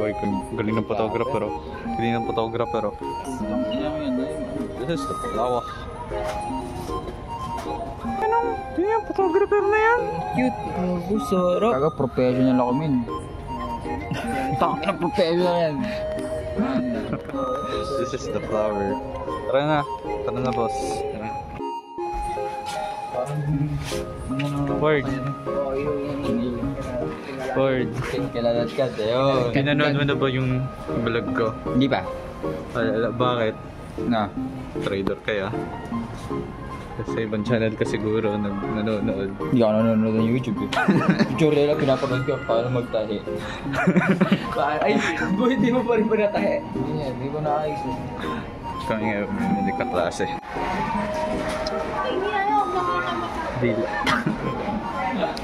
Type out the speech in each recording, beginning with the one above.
Uy, galing ng photographer. Galing ng photographer. This is the flower. Ano yung photographer na yan? Cute. Gusto. Kaga professional ako min. Takot na professional yan. This is the flower. Tara na. Tara na, boss. Tara. Word. Word. Kailangan ka tayo. Pinanood mo na ba yung vlog ko? Hindi pa. Bakit? Na. Trader kaya? Sa ibang channel ka siguro nanonood. Hindi ako nanonood ng YouTube eh. Picture lang pinapanood ko paano magtahi. Ay, hindi mo pa rin ba natahi? Hindi ko naayos eh. Kami nga hindi ka klase. Dila.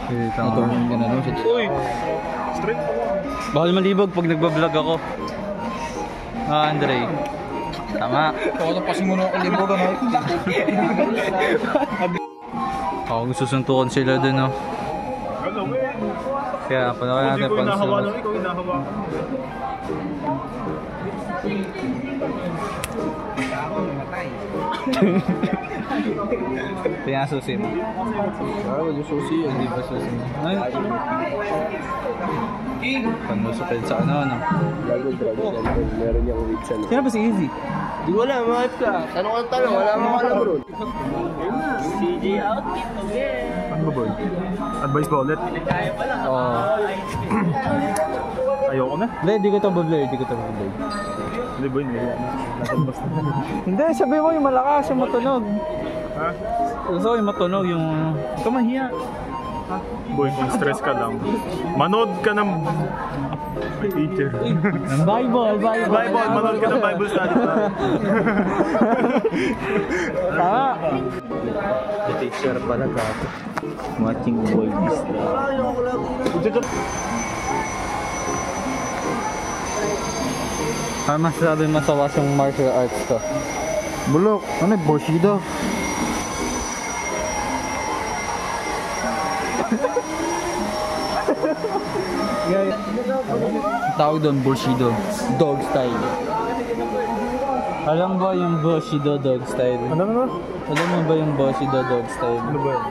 Natulong ka na no? Uy! Straight pa lang. Bawal malibog pag nagbablog ako. Andre. Tama. Pasin mo na ako libog ano? Ako susuntukan sila dun, no? Kaya panoorin natin pansunod. Ikaw inahawa ka. Ito yung susi mo. Wala susi. Hindi ba susi mo? Ay! Panusupin sa ano. Meron niyang weed sa Sino ba si Easy? Di ko alam, mga ka. Tanong, wala mo alam bro. CJ outfit again. Ano ba boy? Advice ba ulit? Oo. Ayoko na. Hindi, di ko ito bablur. Hindi boy, nasambas na. Hindi, sabi mo yung malakas, yung matunog. Ha? Gusto ko yung matunog, yung... Ito mahiya. Boy, kung stress ka lang, manood ka ng teacher. Ng Bible. Manood ka ng Bible study. Tama. The teacher pala gato. Watching boy Ano masasabi mo sa wasong martial arts to? Bulok. Ano yung Bushido? Tawag doon Bushido. Dog style. Alam ba yung Bushido dog style? Ano? Alam mo ba yung Bushido dog style? Ano ba yun?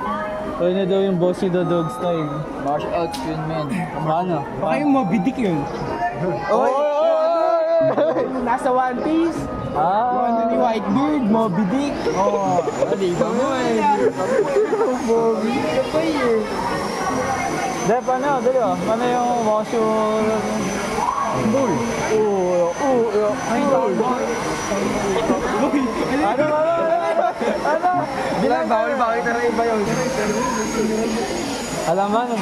Ano daw yung Bushido dog style? Martial arts yun men. Paano? Baka yung Moby Dick yun. Oy! Nasa One Piece. Ano ni Whitebeard, Moby Dick. Oh, Hindi ba mo eh. Moby Dick pa yun. Dep, ano? Dali oh. Ano yung Washu... Bull. Ay, bull. Ano? Bawal bakit na iba yun. Alam ba nung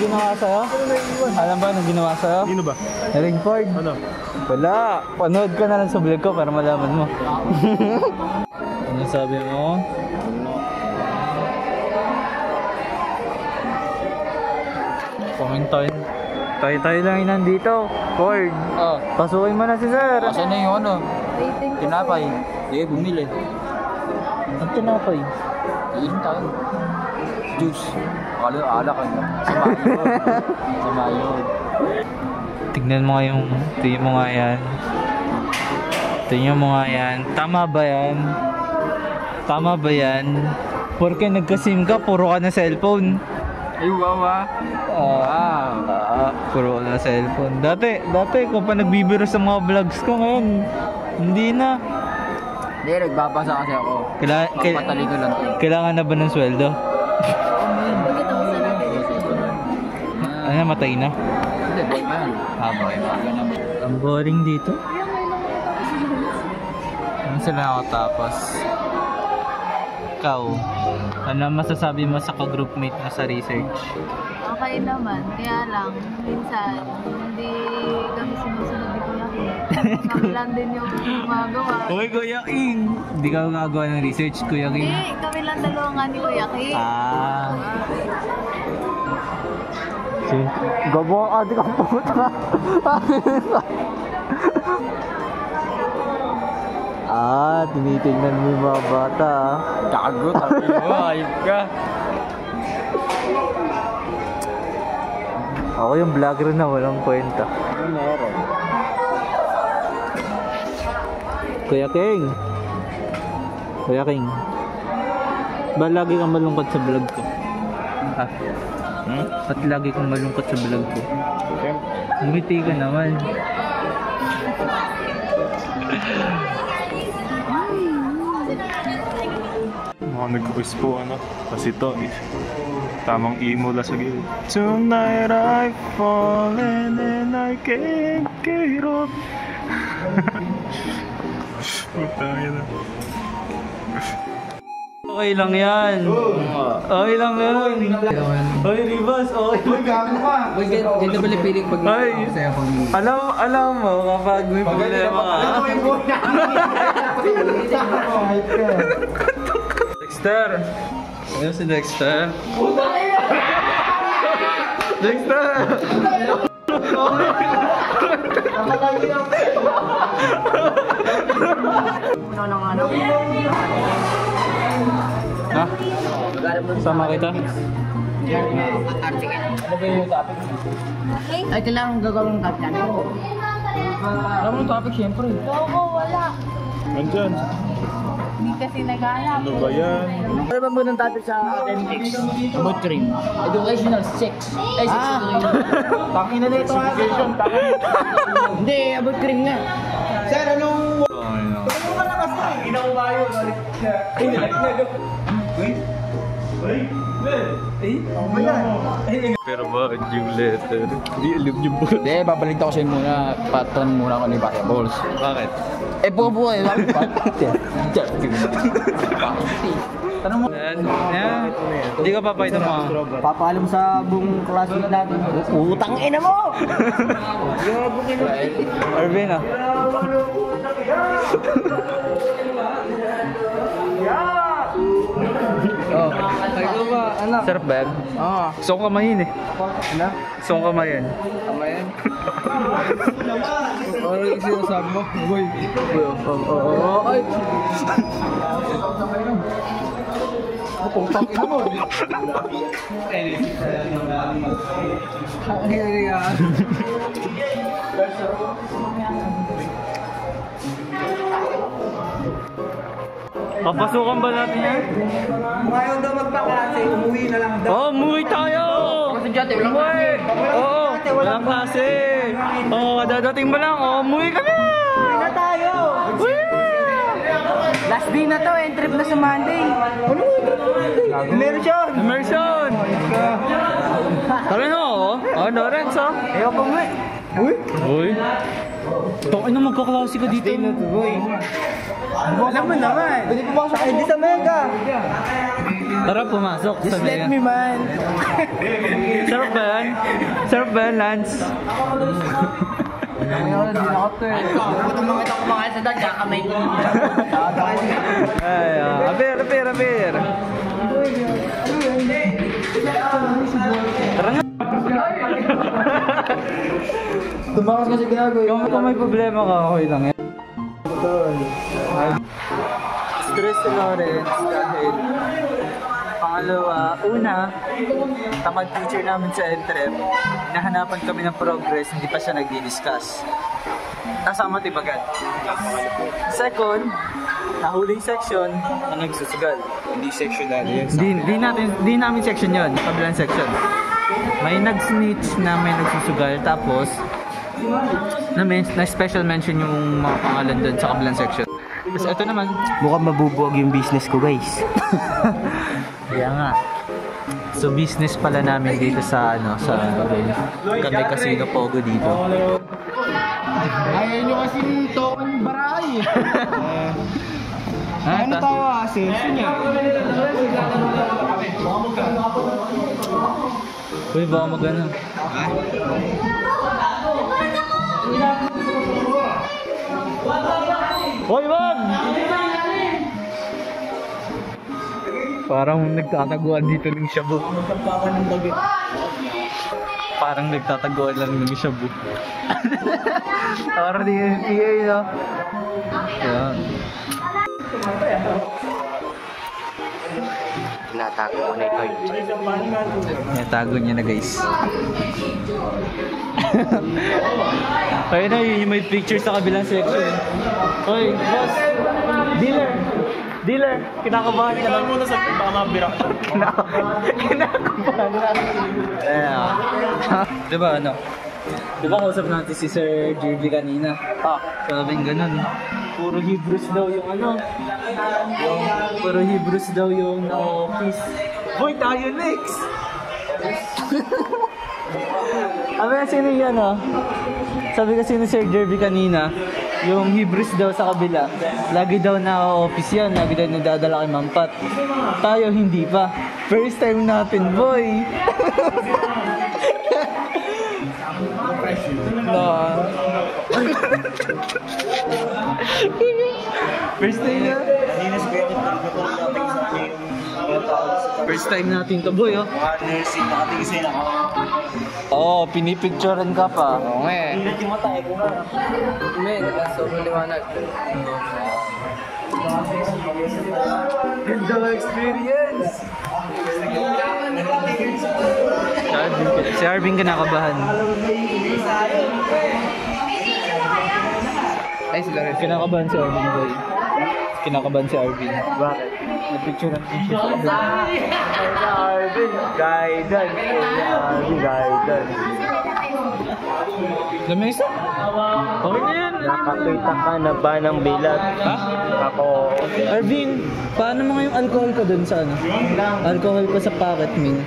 ginawa sa'yo? Sino ba? Ringford. Ano? Wala. Panood ka na lang sa vlog ko para malaman mo. Ano sabi mo? Comment tayo lang yung nandito. Ford. Pasukin mo na si sir. Asan na yung ano? Tinapay. Hindi, bumili. Ang tinapay. Iinom tayo. Juice. Ala ka na. Sa mayo. Tignan mo nga yung... Tingnan mo nga yan. Tama ba yan? Porque nagka-sim ka, puro ka na cellphone. Ay, wawa. Puro ka na cellphone. Dati kung pa nagbibiro sa mga vlogs ko ngayon, hindi na. Hindi, nagbabasa kasi ako. Patalino lang. Kailangan na ba ng sweldo? Ano, matay na? Hindi, boy man. Boy man. Ang boring dito. Ano sila nakatapos? Ikaw, ano masasabi mo sa ka-groupmate mo sa research? Okay naman, kaya lang, minsan, hindi kami sinusunod ni Kuya King. Kami lang din yung gumagawa. Uy, Kuya King! Hindi ka gagawa ng research, Kuya King? Hindi, kami lang dalawa nga ni Kuya King. Gabo ka, di ka pumunta. Tinitingnan mo yung mga bata. Gago, tabi mo, ayop ka. Ako yung vlogger na walang kwenta. Meron. Kuya King. Kuya King. Ba lagi kang malungkot sa vlog ko? Ha? At lagi kang malungkot sa vlog ko? Ngumiti ka naman. Mga nag-quiz po ano. Kasi ito tamang emo la sa gilid. Tonight I fallen and I can't get up. Putangin na. Okay lang yan. Okay lang yan. Oy, Rivas, okay lang. Ganda pala feeling pag Ay, alam mo kapag may problema ka. Dexter. Ano si Dexter? Dexter! Ha? Sama kita? Ay, kailangan gagawin ka dyan. Alam mo yung topic, syempre. Oo, wala. Nandyan. Hindi kasi naghanap. Ano ba yan? Ano ba muna topic sa academics? About cream. Educational sex. Ay, sex education. Takin na dito ha. Hindi, about cream nga. Sir, anong... Pero ba, yung letter? Hindi alam yung ba? Hindi, babalik ako sa'yo muna. Patron muna ako ni Variables. Bakit? Eh, buo eh. Tanong mo. Yan. Hindi ka papayta mo. Papaalam sa buong classmate natin. Utang ina mo! Arvin ah. Oh, ikaw ba, anak? Sarap ba yan? Oo. Gusto kong kamayin eh. Ano? Gusto kong kamayin. Tama yan? Ano yung sinasabi mo? Boy. Oo. Ay. Putang ina mo. Ang yan. Papasukan ba natin yan? Ngayon daw magpaklase, umuwi na lang daw. Oo, umuwi tayo! Kasi dyan, walang Umuwi! Oo, walang klase! Oo, dadating mo lang. Oo, umuwi ka na! Umuwi na tayo! Last day na to, trip na sa Monday. Ano? Immersion! Immersion! Tara na ako. Oh, Lawrence oh. Ayaw pa mo eh. Uy! Uy! Tokay na magkaklase ka dito. Boy. Alam mo naman. Pwede pumasok kayo sa Mega. Tara, pumasok. Just let me man. Sarap ba yan? Sarap ba yan, Lance? Ngayon, hindi na ako to eh. Kung mga ito kumakain sa dad, kakamay ko. Ay, apir. Tara nga. Tumakas kasi ginagawa. Kung may problema ka, okay lang yan. Stress si Lawrence dahil pangalawa, una, tamad teacher namin sa entrep, hinahanapan kami ng progress, hindi pa siya nagdi-discuss. Kasama tibagan. Second, nahuling section na nagsusugal. Hindi sectional yan. Di namin section yon, kabilang section. May nag-snitch na may nagsusugal, tapos na special mention yung mga pangalan doon sa kabilang section. Tapos ito naman, Mukhang mabubuwag yung business ko, guys. kaya nga. So business pala namin dito sa kami Casino Pogo dito. Ayaw nyo kasi token baray. Ano tayo kasi? Sinya. Uy, baka magana. Hoy, wag! Parang nagtataguan dito ng shabu. Parang nagtataguan lang ng shabu. Parang di yung PA, no? Yan. Tinatago ko na ito. Natago niya na, guys. Kaya na yun yung may picture sa kabilang section. Hoy, boss! Dealer! Kinakabahan ka lang. Muna sa baka mabira ka. Kinakabahan ka. Diba ano? Diba kausap natin si Sir Jervy kanina? Sabing ganun. Puro Hebrews daw yung ano. Puro Hebrews daw yung na-office. Boy, tayo next! Sino yan Sabi kasi ni Sir Jervy kanina, yung Hebrews daw sa kabila, lagi daw na-office yan, lagi daw nadadala kay Mampat. Tayo hindi pa. First time natin, boy! First time na. First time natin to, boy, Oo, pinipicturean ka pa. Oo nga eh. Men, sobrang liwanag. Ganda ng experience! Si Arvin kinakabahan. Ay, sila rin. Kinakabahan si Arvin, boy. Kinakabahan si Arvin. Bakit? Napicturean ko siya sa Arvin. Guidance. Arvin, guidance. Lamesa? Okay na yan. Nakakita ka na ba ng bilat? Ha? Ako. Arvin, paano mga yung alcohol ko dun sa ano? Alcohol ko sa pocket, min.